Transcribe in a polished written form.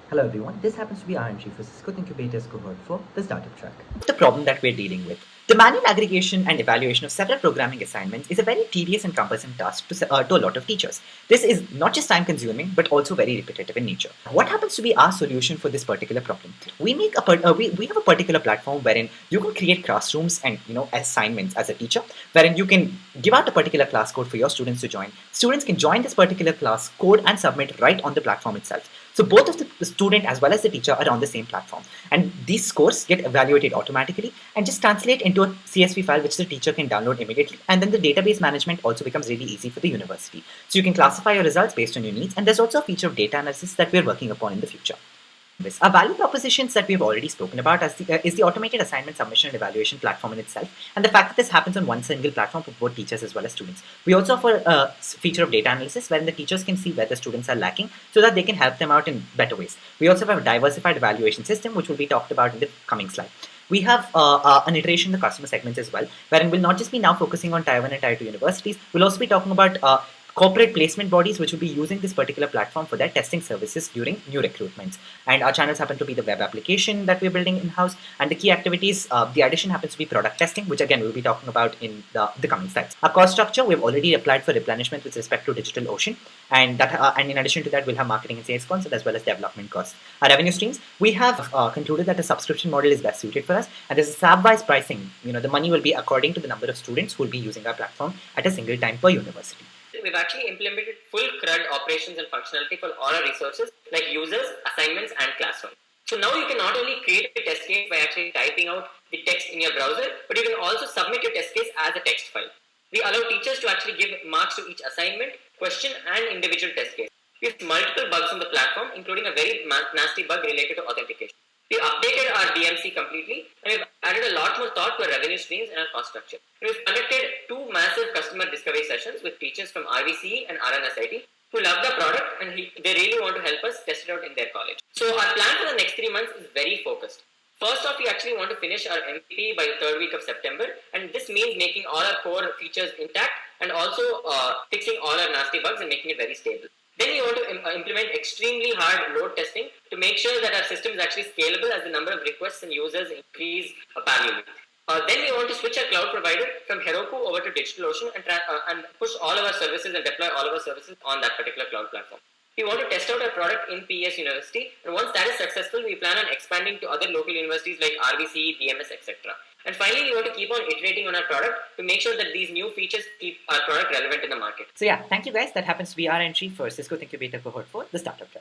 Hello everyone, this happens to be our entry for Cisco Incubator's cohort for the startup track. The problem that we're dealing with. The manual aggregation and evaluation of several programming assignments is a very tedious and cumbersome task to a lot of teachers. This is not just time consuming but also very repetitive in nature. What happens to be our solution for this particular problem? We have a particular platform wherein you can create classrooms and assignments as a teacher, wherein you can give out a particular class code for your students to join. Students can join this particular class code and submit right on the platform itself. So both of the student as well as the teacher are on the same platform, and these scores get evaluated automatically and just translate into a CSV file which the teacher can download immediately. And then the database management also becomes really easy for the university. So you can classify your results based on your needs, and there's also a feature of data analysis that we're working upon in the future. Our value propositions that we've already spoken about is the automated assignment submission and evaluation platform in itself, and the fact that this happens on one single platform for both teachers as well as students. We also offer a feature of data analysis wherein the teachers can see where the students are lacking so that they can help them out in better ways. We also have a diversified evaluation system, which will be talked about in the coming slide. We have an iteration in the customer segments as well, wherein we'll not just be now focusing on Tier 1 and Tier 2 universities, we'll also be talking about corporate placement bodies which will be using this particular platform for their testing services during new recruitments. And our channels happen to be the web application that we're building in-house, and the key activities, the addition happens to be product testing, which again we'll be talking about in the coming slides. Our cost structure, we've already applied for replenishment with respect to DigitalOcean, and in addition to that, we'll have marketing and sales costs as well as development costs. Our revenue streams, we have concluded that a subscription model is best suited for us, and there's a slab-wise pricing. The money will be according to the number of students who will be using our platform at a single time per university. We've actually implemented full CRUD operations and functionality for all our resources like users, assignments, and classroom. So now you can not only create a test case by actually typing out the text in your browser, but you can also submit your test case as a text file. We allow teachers to actually give marks to each assignment, question, and individual test case. We have multiple bugs on the platform, including a very nasty bug related to authentication. We updated our DMC completely, and we've added a lot more thought to our revenue streams and our cost structure. And we've conducted 2 massive customer discovery sessions with teachers from RVCE and RNSIT who love the product, and they really want to help us test it out in their college. So our plan for the next 3 months is very focused. First off, we actually want to finish our MVP by the 3rd week of September, and this means making all our core features intact and also fixing all our nasty bugs and making it very stable. Then we want to implement extremely hard load testing to make sure that our system is actually scalable as the number of requests and users increase parallelly. Then we want to switch our cloud provider from Heroku over to DigitalOcean and push all of our services and deploy all of our services on that particular cloud platform. We want to test out our product in PES University, and once that is successful, we plan on expanding to other local universities like RVC, BMS, etc. And finally, we want to keep on iterating on our product to make sure that these new features keep our product relevant in the market. So yeah, thank you guys. That happens to be our entry for Cisco Incubator Cohort 4, the startup track.